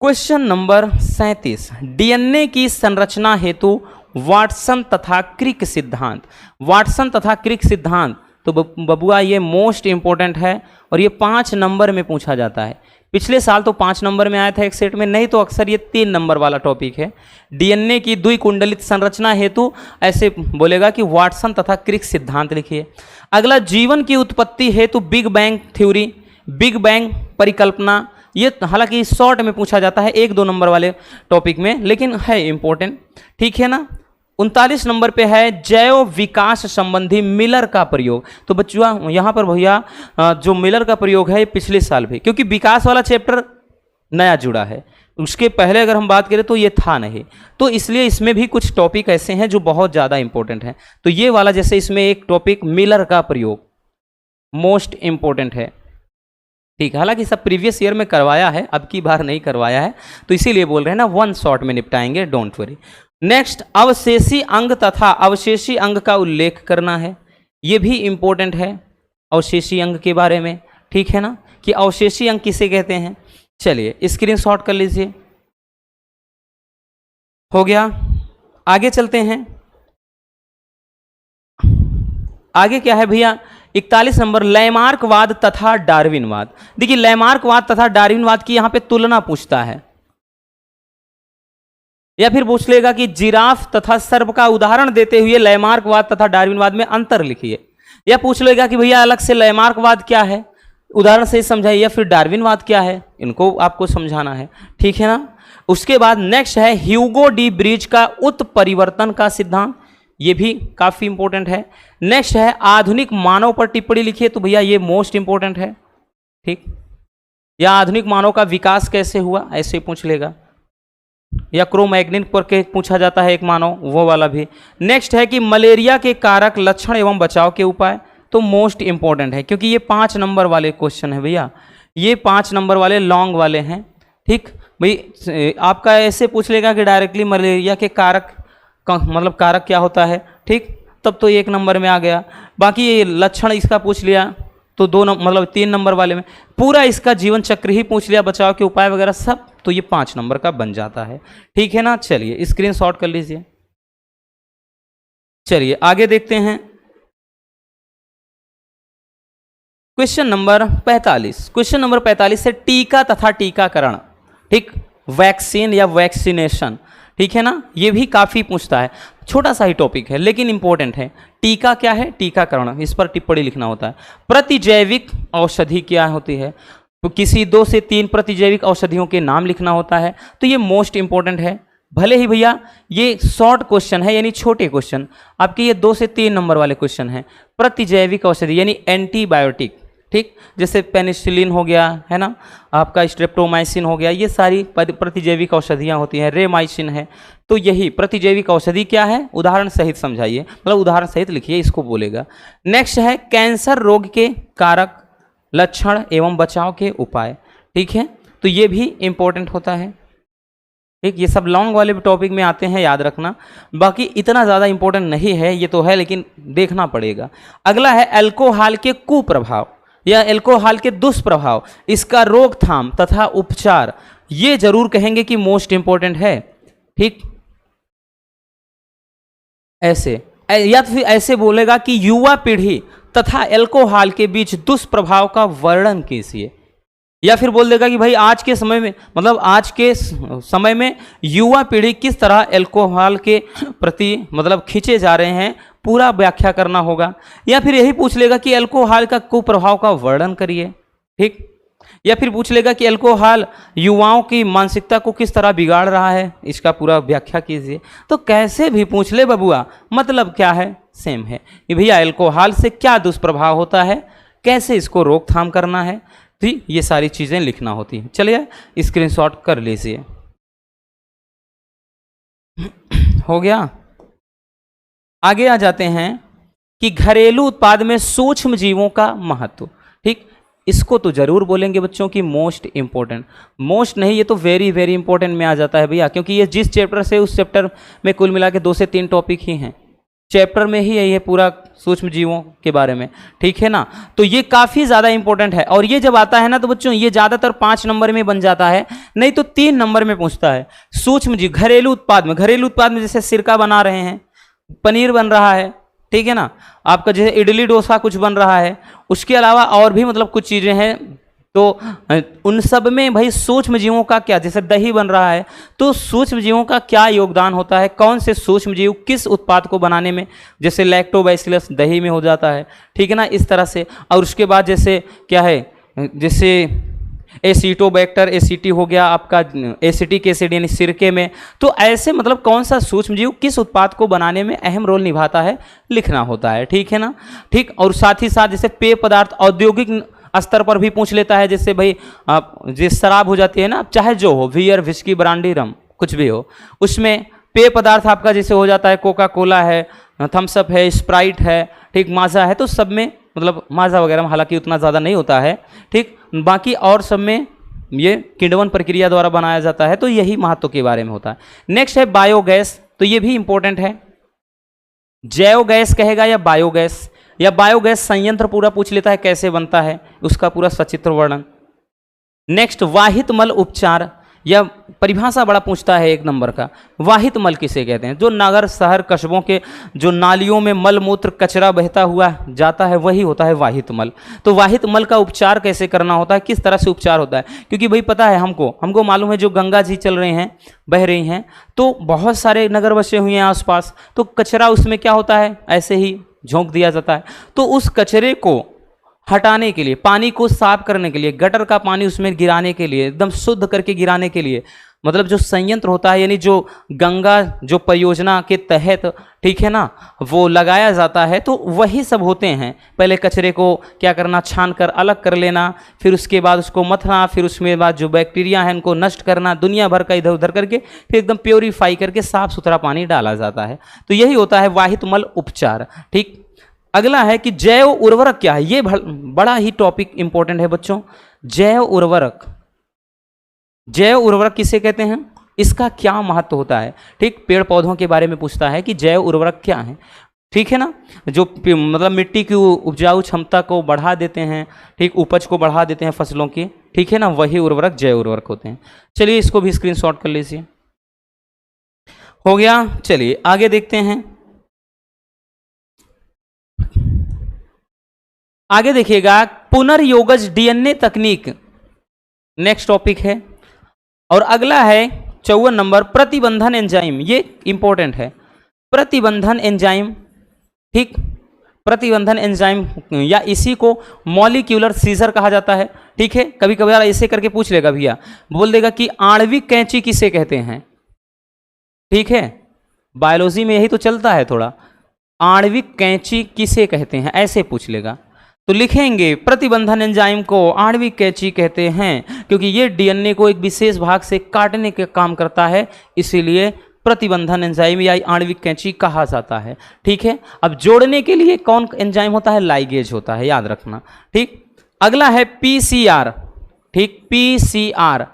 क्वेश्चन नंबर 37, डीएनए की संरचना हेतु वाटसन तथा क्रिक सिद्धांत। वाटसन तथा क्रिक सिद्धांत, तो बबुआ ये मोस्ट इंपॉर्टेंट है और ये 5 नंबर में पूछा जाता है। पिछले साल तो 5 नंबर में आया था एक सेट में, नहीं तो अक्सर ये 3 नंबर वाला टॉपिक है। डीएनए की द्विकुंडलित संरचना हेतु ऐसे बोलेगा कि वाटसन तथा क्रिक सिद्धांत लिखिए। अगला, जीवन की उत्पत्ति हेतु big bang theory, big bang परिकल्पना, ये हालांकि शॉर्ट में पूछा जाता है 1-2 नंबर वाले टॉपिक में, लेकिन है इंपॉर्टेंट। ठीक है ना। 39 नंबर पे है जैव विकास संबंधी मिलर का प्रयोग। तो बच्चों यहाँ पर भैया जो मिलर का प्रयोग है पिछले साल भी, क्योंकि विकास वाला चैप्टर नया जुड़ा है, उसके पहले अगर हम बात करें तो ये था नहीं, तो इसलिए इसमें भी कुछ टॉपिक ऐसे हैं जो बहुत ज़्यादा इंपॉर्टेंट हैं। तो ये वाला जैसे इसमें एक टॉपिक मिलर का प्रयोग मोस्ट इंपॉर्टेंट है। ठीक है। हालांकि सब प्रीवियस ईयर में करवाया है, अब की बार नहीं करवाया है, तो इसीलिए बोल रहे हैं ना 1 शॉट में निपटाएंगे, डोंट वरी। नेक्स्ट, अवशेषी अंग तथा अवशेषी अंग का उल्लेख करना है, ये भी इंपॉर्टेंट है अवशेषी अंग के बारे में। ठीक है ना, कि अवशेषी अंग किसे कहते हैं। चलिए स्क्रीनशॉट कर लीजिए। हो गया। आगे चलते हैं। आगे क्या है भैया, 41 नंबर, लैमार्कवाद तथा डार्विनवाद। देखिए लैमार्कवाद तथा डार्विनवाद की यहां पे तुलना पूछता है, या फिर पूछ लेगा कि जिराफ तथा सर्प का उदाहरण देते हुए लैमार्कवाद तथा डार्विनवाद में अंतर लिखिए, या पूछ लेगा कि भैया अलग से लैमार्कवाद क्या है, उदाहरण से समझाइए, या फिर डार्विनवाद क्या है, इनको आपको समझाना है। ठीक है ना। उसके बाद नेक्स्ट है ह्यूगो डी ब्रिज का उत्परिवर्तन का सिद्धांत, ये भी काफी इंपॉर्टेंट है। नेक्स्ट है आधुनिक मानव पर टिप्पणी लिखिए, तो भैया ये मोस्ट इंपॉर्टेंट है। ठीक, या आधुनिक मानव का विकास कैसे हुआ ऐसे पूछ लेगा, या क्रोमैग्निन पर के पूछा जाता है एक मानव, वो वाला भी। नेक्स्ट है कि मलेरिया के कारक, लक्षण एवं बचाव के उपाय, तो मोस्ट इंपॉर्टेंट है क्योंकि ये 5 नंबर वाले क्वेश्चन है भैया, ये 5 नंबर वाले लॉन्ग वाले हैं। ठीक भाई, आपका ऐसे पूछ लेगा कि डायरेक्टली मलेरिया के कारक मतलब कारक क्या होता है। ठीक, तब तो 1 नंबर में आ गया। बाकी ये लक्षण इसका पूछ लिया तो 2 मतलब 3 नंबर वाले में, पूरा इसका जीवन चक्र ही पूछ लिया, बचाव के उपाय वगैरह सब, तो ये 5 नंबर का बन जाता है। ठीक है ना। चलिए स्क्रीनशॉट कर लीजिए। चलिए आगे देखते हैं। क्वेश्चन नंबर 45, क्वेश्चन नंबर 45 से टीका तथा टीकाकरण। ठीक, वैक्सीन या वैक्सीनेशन। ठीक है ना, ये भी काफी पूछता है, छोटा सा ही टॉपिक है लेकिन इंपॉर्टेंट है। टीका क्या है, टीकाकरण, इस पर टिप्पणी लिखना होता है। प्रतिजैविक औषधि क्या होती है, तो किसी 2 से 3 प्रतिजैविक औषधियों के नाम लिखना होता है, तो ये मोस्ट इंपॉर्टेंट है। भले ही भैया ये शॉर्ट क्वेश्चन है, यानी छोटे क्वेश्चन, आपके ये 2 से 3 नंबर वाले क्वेश्चन हैं। प्रतिजैविक औषधि यानी एंटीबायोटिक, ठीक, जैसे पेनिसिलिन हो गया है ना, आपका स्ट्रेप्टोमाइसिन हो गया, ये सारी प्रतिजैविक औषधियाँ होती हैं, रेमाइसिन है। तो यही प्रतिजैविक औषधि क्या है, उदाहरण सहित समझाइए, मतलब उदाहरण सहित लिखिए, इसको बोलेगा। नेक्स्ट है कैंसर रोग के कारक, लक्षण एवं बचाव के उपाय। ठीक है, तो ये भी इंपॉर्टेंट होता है। ठीक, ये सब लॉन्ग वाले टॉपिक में आते हैं, याद रखना। बाकी इतना ज़्यादा इंपॉर्टेंट नहीं है, ये तो है लेकिन देखना पड़ेगा। अगला है अल्कोहल के कुप्रभाव या अल्कोहल के दुष्प्रभाव, इसका रोकथाम तथा उपचार। ये जरूर कहेंगे कि मोस्ट इंपॉर्टेंट है। ठीक, ऐसे या तो फिर ऐसे बोलेगा कि युवा पीढ़ी तथा अल्कोहल के बीच दुष्प्रभाव का वर्णन कीजिए, या फिर बोल देगा कि भाई आज के समय में, मतलब आज के समय में युवा पीढ़ी किस तरह अल्कोहल के प्रति मतलब खींचे जा रहे हैं, पूरा व्याख्या करना होगा। या फिर यही पूछ लेगा कि अल्कोहल का कुप्रभाव का वर्णन करिए। ठीक, या फिर पूछ लेगा कि अल्कोहल युवाओं की मानसिकता को किस तरह बिगाड़ रहा है, इसका पूरा व्याख्या कीजिए। तो कैसे भी पूछ ले बबुआ, मतलब क्या है, सेम है कि भैया अल्कोहल से क्या दुष्प्रभाव होता है, कैसे इसको रोकथाम करना है। ठीक, ये सारी चीज़ें लिखना होती हैं। चलिए स्क्रीनशॉट कर लीजिए। हो गया, आगे आ जाते हैं कि घरेलू उत्पाद में सूक्ष्म जीवों का महत्व। ठीक, इसको तो जरूर बोलेंगे बच्चों की मोस्ट इंपॉर्टेंट, मोस्ट नहीं, ये तो वेरी वेरी इंपॉर्टेंट में आ जाता है भैया, क्योंकि ये जिस चैप्टर से उस चैप्टर में कुल मिला के 2 से 3 टॉपिक ही हैं, चैप्टर में ही यही है पूरा सूक्ष्म जीवों के बारे में। ठीक है ना, तो ये काफ़ी ज़्यादा इंपॉर्टेंट है। और ये जब आता है ना तो बच्चों ये ज़्यादातर 5 नंबर में बन जाता है, नहीं तो 3 नंबर में पूछता है। सूक्ष्म जीव घरेलू उत्पाद में, घरेलू उत्पाद में जैसे सिरका बना रहे हैं, पनीर बन रहा है, ठीक है ना, आपका जैसे इडली डोसा कुछ बन रहा है, उसके अलावा और भी मतलब कुछ चीज़ें हैं, तो उन सब में भाई सूक्ष्म जीवों का क्या, जैसे दही बन रहा है तो सूक्ष्म जीवों का क्या योगदान होता है, कौन से सूक्ष्म जीव किस उत्पाद को बनाने में, जैसे लैक्टोबैसिलस दही में हो जाता है, ठीक है ना, इस तरह से। और उसके बाद जैसे क्या है, जैसे एसिटोबैक्टर एसिटी हो गया आपका, एसिटिक एसिड यानी सिरके में, तो ऐसे मतलब कौन सा सूक्ष्म जीव किस उत्पाद को बनाने में अहम रोल निभाता है, लिखना होता है। ठीक है ना, ठीक। और साथ ही साथ जैसे पेय पदार्थ औद्योगिक स्तर पर भी पूछ लेता है, जैसे भाई आप जिस शराब हो जाती है ना, चाहे जो हो, बियर विस्की ब्रांडी रम कुछ भी हो, उसमें पेय पदार्थ आपका जैसे हो जाता है कोका कोला है, थम्सअप है, स्प्राइट है, ठीक, माजा है, तो सब में मतलब माजा वगैरह में हालांकि उतना ज़्यादा नहीं होता है, ठीक, बाकी और सब में ये किण्वन प्रक्रिया द्वारा बनाया जाता है, तो यही महत्व के बारे में होता है। नेक्स्ट है बायोगैस, तो ये भी इंपॉर्टेंट है, जैव गैस कहेगा या बायोगैस, या बायोगैस संयंत्र पूरा पूछ लेता है कैसे बनता है, उसका पूरा सचित्र वर्णन। नेक्स्ट वाहित मल उपचार, या परिभाषा बड़ा पूछता है 1 नंबर का, वाहित मल किसे कहते हैं, जो नगर शहर कस्बों के जो नालियों में मल मूत्र कचरा बहता हुआ जाता है वही होता है वाहित मल। तो वाहित मल का उपचार कैसे करना होता है, किस तरह से उपचार होता है, क्योंकि भाई पता है हमको मालूम है जो गंगा जी चल रहे हैं, बह रही हैं, तो बहुत सारे नगर बसे हुए हैं आसपास, तो कचरा उसमें क्या होता है, ऐसे ही झोंक दिया जाता है। तो उस कचरे को हटाने के लिए, पानी को साफ करने के लिए, गटर का पानी उसमें गिराने के लिए, एकदम शुद्ध करके गिराने के लिए, मतलब जो संयंत्र होता है, यानी जो गंगा जो परियोजना के तहत, ठीक है ना, वो लगाया जाता है, तो वही सब होते हैं। पहले कचरे को क्या करना, छान कर अलग कर लेना, फिर उसके बाद उसको मथना, फिर उसमें बाद जो बैक्टीरिया है उनको नष्ट करना, दुनिया भर का इधर उधर करके फिर एकदम प्योरीफाई करके साफ सुथरा पानी डाला जाता है। तो यही होता है वाहित मल उपचार। ठीक, अगला है कि जैव उर्वरक क्या है, ये बड़ा ही टॉपिक इंपॉर्टेंट है बच्चों। जैव उर्वरक, जैव उर्वरक किसे कहते हैं, इसका क्या महत्व होता है, ठीक, पेड़ पौधों के बारे में पूछता है कि जैव उर्वरक क्या है, ठीक है ना, जो मतलब मिट्टी की उपजाऊ क्षमता को बढ़ा देते हैं, ठीक, उपज को बढ़ा देते हैं फसलों की, ठीक है ना, वही उर्वरक जैव उर्वरक होते हैं। चलिए इसको भी स्क्रीनशॉट कर लीजिए। हो गया, चलिए आगे देखते हैं। आगे देखिएगा पुनर्योगज डीएनए तकनीक, नेक्स्ट टॉपिक है। और अगला है 54 नंबर प्रतिबंधन एंजाइम, ये इंपॉर्टेंट है, प्रतिबंधन एंजाइम, ठीक, प्रतिबंधन एंजाइम या इसी को मॉलिक्यूलर सीजर कहा जाता है, ठीक है। कभी कभार ऐसे करके पूछ लेगा भैया, बोल देगा कि आणविक कैंची किसे कहते हैं, ठीक है, बायोलॉजी में यही तो चलता है थोड़ा, आणविक कैंची किसे कहते हैं, ऐसे पूछ लेगा। तो लिखेंगे प्रतिबंधन एंजाइम को आणविक कैंची कहते हैं, क्योंकि ये डीएनए को एक विशेष भाग से काटने के काम करता है, इसीलिए प्रतिबंधन एंजाइम या आणविक कैंची कहा जाता है। ठीक है, अब जोड़ने के लिए कौन एंजाइम होता है? लाइगेज होता है, याद रखना। ठीक, अगला है पीसीआर। ठीक, पीसीआर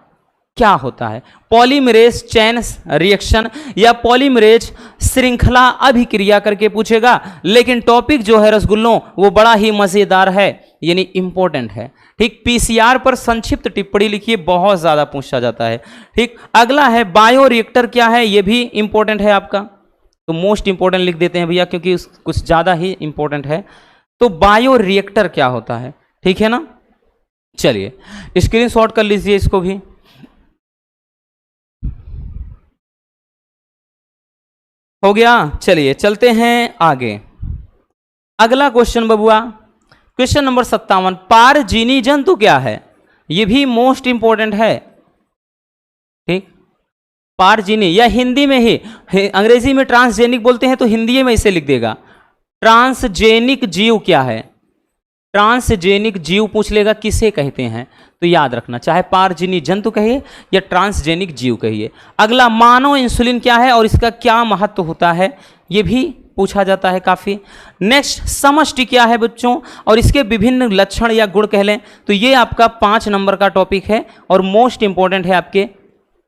क्या होता है? पॉलीमरेज चेन रिएक्शन या पॉलीमरेज श्रृंखला अभिक्रिया करके पूछेगा, लेकिन टॉपिक जो है रसगुल्लों वो बड़ा ही मजेदार है, यानी इंपॉर्टेंट है। ठीक, पीसीआर पर संक्षिप्त टिप्पणी लिखिए, बहुत ज्यादा पूछा जाता है। ठीक, अगला है बायो रिएक्टर क्या है? ये भी इंपॉर्टेंट है आपका, तो मोस्ट इंपॉर्टेंट लिख देते हैं भैया, क्योंकि कुछ ज्यादा ही इंपॉर्टेंट है। तो बायो रिएक्टर क्या होता है? ठीक है ना, चलिए स्क्रीनशॉट कर लीजिए इसको भी। हो गया, चलिए चलते हैं आगे। अगला क्वेश्चन बबुआ, क्वेश्चन नंबर 57, पारजीनी जंतु क्या है? ये भी मोस्ट इंपॉर्टेंट है। ठीक, पारजीनी या हिंदी में ही, अंग्रेजी में ट्रांसजेनिक बोलते हैं तो हिंदी में इसे लिख देगा। ट्रांसजेनिक जीव क्या है? ट्रांसजेनिक जीव पूछ लेगा किसे कहते हैं, तो याद रखना, चाहे पारजीनी जंतु कहिए या ट्रांसजेनिक जीव कहिए। अगला मानव इंसुलिन क्या है और इसका क्या महत्व होता है? ये भी पूछा जाता है काफी। नेक्स्ट समष्टि क्या है बच्चों, और इसके विभिन्न लक्षण या गुण कह लें, तो ये आपका 5 नंबर का टॉपिक है और मोस्ट इंपॉर्टेंट है आपके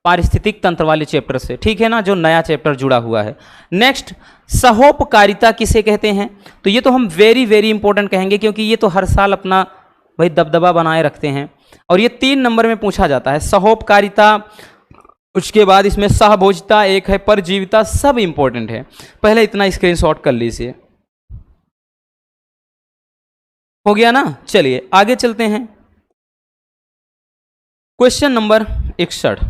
पारिस्थितिक तंत्र वाले चैप्टर से। ठीक है ना, जो नया चैप्टर जुड़ा हुआ है। नेक्स्ट सहोपकारिता किसे कहते हैं? तो ये तो हम वेरी वेरी इंपॉर्टेंट कहेंगे, क्योंकि ये तो हर साल अपना भाई दबदबा बनाए रखते हैं और ये 3 नंबर में पूछा जाता है। सहोपकारिता, उसके बाद इसमें सहभोजिता एक है, परजीविता, सब इंपॉर्टेंट है। पहले इतना स्क्रीनशॉट कर लीजिए। हो गया ना, चलिए आगे चलते हैं। क्वेश्चन नंबर 61,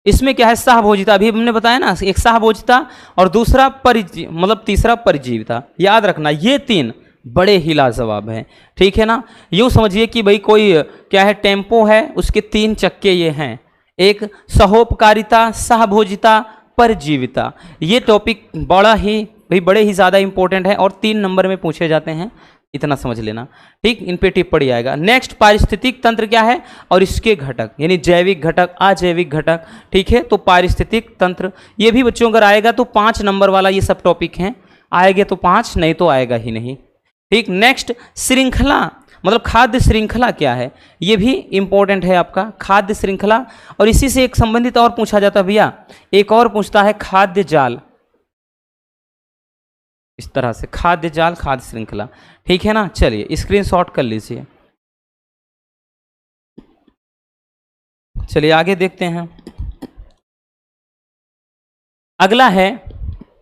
इसमें क्या है? सहभोजिता, अभी हमने बताया ना, एक सहभोजिता और दूसरा मतलब तीसरा परजीविता। याद रखना, ये 3 बड़े ही लाजवाब हैं। ठीक है ना, यूं समझिए कि भाई कोई क्या है, टेम्पो है, उसके 3 चक्के ये हैं, एक सहोपकारिता, सहभोजिता, परजीविता। ये टॉपिक बड़े ही ज़्यादा इंपॉर्टेंट है और 3 नंबर में पूछे जाते हैं, इतना समझ लेना। ठीक, इन पे टिप्पणी आएगा। नेक्स्ट पारिस्थितिक तंत्र क्या है और इसके घटक, यानी जैविक घटक, अजैविक घटक। ठीक है, तो पारिस्थितिक तंत्र ये भी बच्चों अगर आएगा तो 5 नंबर वाला ये सब टॉपिक हैं, आएंगे तो 5, नहीं तो आएगा ही नहीं। ठीक, नेक्स्ट श्रृंखला, मतलब खाद्य श्रृंखला क्या है? ये भी इंपॉर्टेंट है आपका, खाद्य श्रृंखला। और इसी से एक संबंधित और पूछा जाता है भैया, एक और पूछता है खाद्य जाल, इस तरह से खाद्य जाल, खाद्य श्रृंखला। ठीक है ना, चलिए स्क्रीनशॉट कर लीजिए। चलिए आगे देखते हैं। अगला है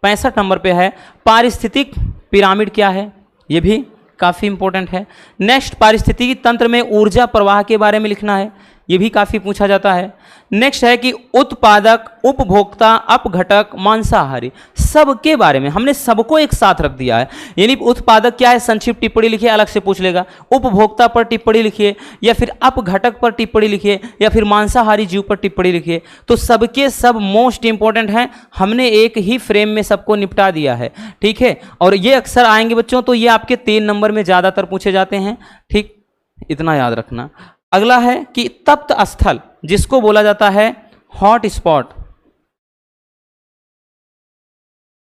65 नंबर पे है, पारिस्थितिक पिरामिड क्या है? ये भी काफ़ी इंपॉर्टेंट है। नेक्स्ट पारिस्थितिकी तंत्र में ऊर्जा प्रवाह के बारे में लिखना है, ये भी काफ़ी पूछा जाता है। नेक्स्ट है कि उत्पादक, उपभोक्ता, अपघटक, मांसाहारी, सबके बारे में हमने सबको एक साथ रख दिया है। यानी उत्पादक क्या है, संक्षिप्त टिप्पणी लिखिए, अलग से पूछ लेगा। उपभोक्ता पर टिप्पणी लिखिए, या फिर अपघटक पर टिप्पणी लिखिए, या फिर मांसाहारी जीव पर टिप्पणी लिखिए। तो सबके सब मोस्ट इंपॉर्टेंट हैं, हमने एक ही फ्रेम में सबको निपटा दिया है। ठीक है, और ये अक्सर आएंगे बच्चों, तो ये आपके 3 नंबर में ज़्यादातर पूछे जाते हैं। ठीक, इतना याद रखना। अगला है कि तप्त स्थल, जिसको बोला जाता है hot spot,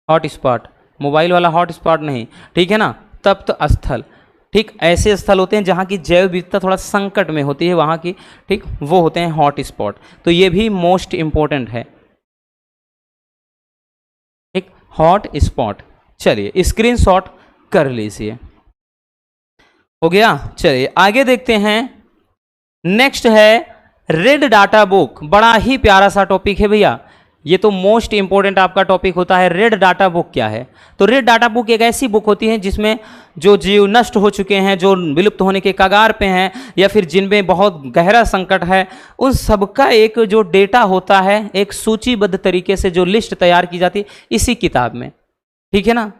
hot spot, mobile वाला हॉट स्पॉट नहीं, ठीक है ना, तप्त स्थल। ठीक, ऐसे स्थल होते हैं जहाँ की जैव विविधता थोड़ा संकट में होती है वहाँ की, ठीक, वो होते हैं हॉट स्पॉट। तो ये भी मोस्ट इंपॉर्टेंट है। ठीक, हॉट स्पॉट। चलिए स्क्रीनशॉट कर लीजिए। हो गया, चलिए आगे देखते हैं। नेक्स्ट है रेड डाटा बुक, बड़ा ही प्यारा सा टॉपिक है भैया, ये तो मोस्ट इंपॉर्टेंट आपका टॉपिक होता है। रेड डाटा बुक क्या है? तो रेड डाटा बुक एक ऐसी बुक होती है जिसमें जो जीव नष्ट हो चुके हैं, जो विलुप्त होने के कगार पे हैं, या फिर जिनमें बहुत गहरा संकट है, उन सबका एक जो डेटा होता है, एक सूचीबद्ध तरीके से जो लिस्ट तैयार की जाती है इसी किताब में। ठीक है ना,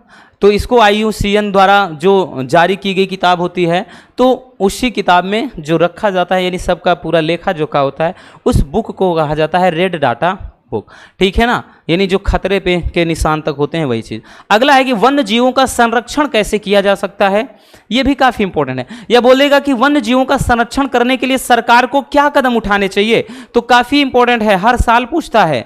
तो इसको IUCN द्वारा जो जारी की गई किताब होती है, तो उसी किताब में जो रखा जाता है, यानी सबका पूरा लेखा जोखा होता है, उस बुक को कहा जाता है रेड डाटा बुक, ठीक है ना, यानी जो खतरे पे के निशान तक होते हैं वही चीज। अगला है कि वन्य जीवों का संरक्षण कैसे किया जा सकता है, यह भी काफी इंपॉर्टेंट है। यह बोलेगा कि वन्य जीवों का संरक्षण करने के लिए सरकार को क्या कदम उठाने चाहिए, तो काफी इंपॉर्टेंट है, हर साल पूछता है,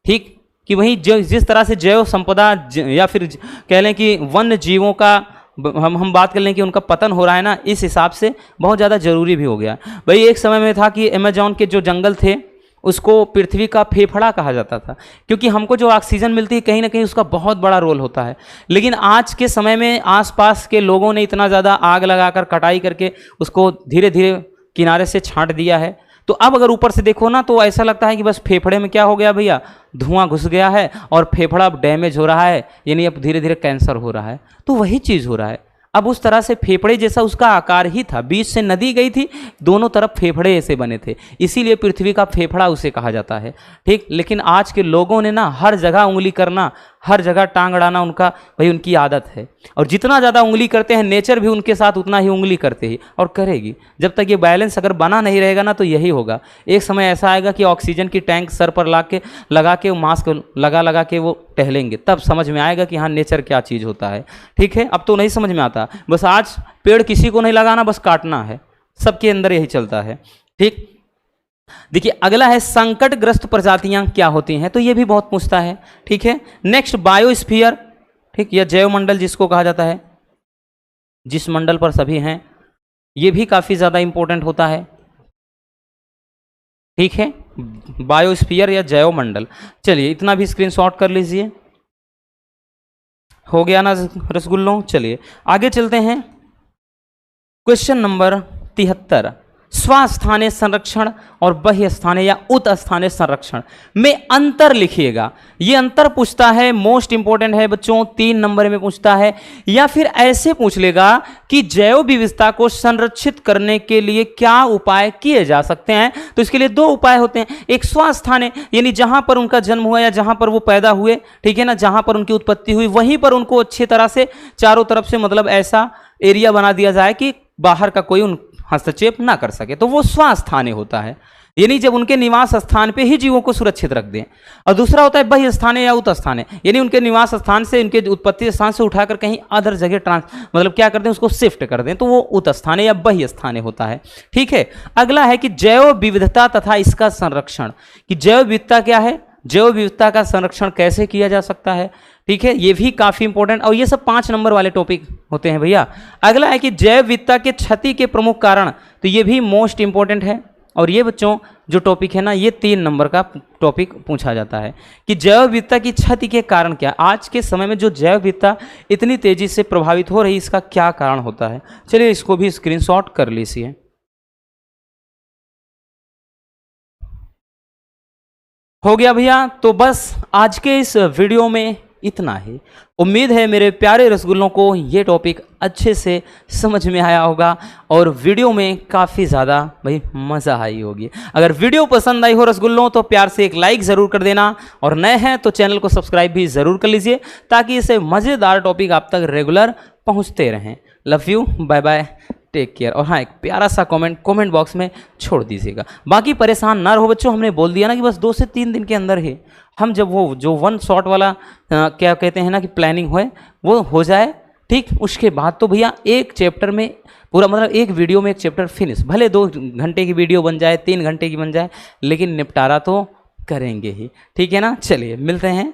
ठीक, कि वही जिस तरह से जैव संपदा या फिर कह लें कि वन्य जीवों का हम बात कर लें कि उनका पतन हो रहा है ना, इस हिसाब से बहुत ज़्यादा जरूरी भी हो गया। भाई एक समय में था कि अमेजॉन के जो जंगल थे उसको पृथ्वी का फेफड़ा कहा जाता था, क्योंकि हमको जो ऑक्सीजन मिलती है कहीं ना कहीं उसका बहुत बड़ा रोल होता है। लेकिन आज के समय में आसपास के लोगों ने इतना ज़्यादा आग लगाकर कटाई करके उसको धीरे धीरे किनारे से छांट दिया है, तो अब अगर ऊपर से देखो ना तो ऐसा लगता है कि बस फेफड़े में क्या हो गया भैया, धुआं घुस गया है और फेफड़ा अब डैमेज हो रहा है, यानी अब धीरे धीरे कैंसर हो रहा है। तो वही चीज़ हो रहा है, अब उस तरह से फेफड़े जैसा उसका आकार ही था, बीच से नदी गई थी, दोनों तरफ फेफड़े ऐसे बने थे, इसीलिए पृथ्वी का फेफड़ा उसे कहा जाता है, ठीक। लेकिन आज के लोगों ने ना हर जगह उंगली करना, हर जगह टांग अड़ाना उनका भाई उनकी आदत है, और जितना ज़्यादा उंगली करते हैं नेचर भी उनके साथ उतना ही उंगली करते ही और करेगी। जब तक ये बैलेंस अगर बना नहीं रहेगा ना तो यही होगा। एक समय ऐसा आएगा कि ऑक्सीजन की टैंक सर पर लगा के मास्क लगा के वो टहलेंगे, तब समझ में आएगा कि हाँ नेचर क्या चीज़ होता है, ठीक है। अब तो नहीं समझ में आता, बस आज पेड़ किसी को नहीं लगाना, बस काटना है, सबके अंदर यही चलता है, ठीक। देखिए अगला है संकटग्रस्त प्रजातियां क्या होती हैं, तो ये भी बहुत पूछता है, ठीक है। नेक्स्ट बायोस्फीयर, ठीक, या जैव मंडल जिसको कहा जाता है, जिस मंडल पर सभी हैं, ये भी काफी ज्यादा इंपॉर्टेंट होता है, ठीक है, बायोस्फीयर या जैव मंडल। चलिए इतना भी स्क्रीनशॉट कर लीजिए, हो गया ना रसगुल्लों। चलिए आगे चलते हैं, क्वेश्चन नंबर 73, स्वास्थानीय संरक्षण और बह्यस्थानीय या उत्स्थानीय संरक्षण में अंतर लिखिएगा। ये अंतर पूछता है, मोस्ट इंपॉर्टेंट है बच्चों, 3 नंबर में पूछता है, या फिर ऐसे पूछ लेगा कि जैव विविधता को संरक्षित करने के लिए क्या उपाय किए जा सकते हैं। तो इसके लिए 2 उपाय होते हैं, एक स्वास्थानीय यानी जहां पर उनका जन्म हुआ या जहां पर वो पैदा हुए, ठीक है ना, जहां पर उनकी उत्पत्ति हुई वहीं पर उनको अच्छी तरह से चारों तरफ से मतलब ऐसा एरिया बना दिया जाए कि बाहर का कोई उन हस्तक्षेप ना कर सके, तो वो स्वास्थानीय होता है, यानी जब उनके निवास स्थान पे ही जीवों को सुरक्षित रख दें। और दूसरा होता है बह्यस्थानीय या उत्स्थानीय, यानी उनके निवास स्थान से, उनके उत्पत्ति स्थान से उठाकर कहीं अदर जगह मतलब क्या कर दें, उसको शिफ्ट कर दें, तो वो उत्स्थानीय या बह्यस्थानीय होता है, ठीक है। अगला है कि जैव विविधता तथा इसका संरक्षण, कि जैव विविधता क्या है, जैव विविधता का संरक्षण कैसे किया जा सकता है, ठीक है, ये भी काफी इंपॉर्टेंट, और ये सब 5 नंबर वाले टॉपिक होते हैं भैया। अगला है कि जैव विविधता के क्षति के प्रमुख कारण, तो ये भी मोस्ट इंपॉर्टेंट है, और ये बच्चों जो टॉपिक है ना, ये 3 नंबर का टॉपिक पूछा जाता है कि जैव विविधता की क्षति के कारण क्या, आज के समय में जो जैव विविधता इतनी तेजी से प्रभावित हो रही, इसका क्या कारण होता है। चलिए इसको भी स्क्रीनशॉट कर लीजिए। हो गया भैया, तो बस आज के इस वीडियो में इतना ही। उम्मीद है मेरे प्यारे रसगुल्लों को ये टॉपिक अच्छे से समझ में आया होगा और वीडियो में काफ़ी ज़्यादा भाई मज़ा आई होगी। अगर वीडियो पसंद आई हो रसगुल्लों तो प्यार से एक लाइक ज़रूर कर देना, और नए हैं तो चैनल को सब्सक्राइब भी ज़रूर कर लीजिए, ताकि इसे मज़ेदार टॉपिक आप तक रेगुलर पहुँचते रहें। Love you, bye bye, take care. और हाँ, एक प्यारा सा कमेंट बॉक्स में छोड़ दीजिएगा। बाकी परेशान ना रहो बच्चों, हमने बोल दिया ना कि बस 2 से 3 दिन के अंदर ही हम जब वो जो 1 शॉट वाला क्या कहते हैं ना कि प्लानिंग होए वो हो जाए, ठीक, उसके बाद तो भैया एक चैप्टर में पूरा मतलब एक वीडियो में एक चैप्टर फिनिश, भले 2 घंटे की वीडियो बन जाए, 3 घंटे की बन जाए, लेकिन निपटारा तो करेंगे ही, ठीक है ना। चलिए मिलते हैं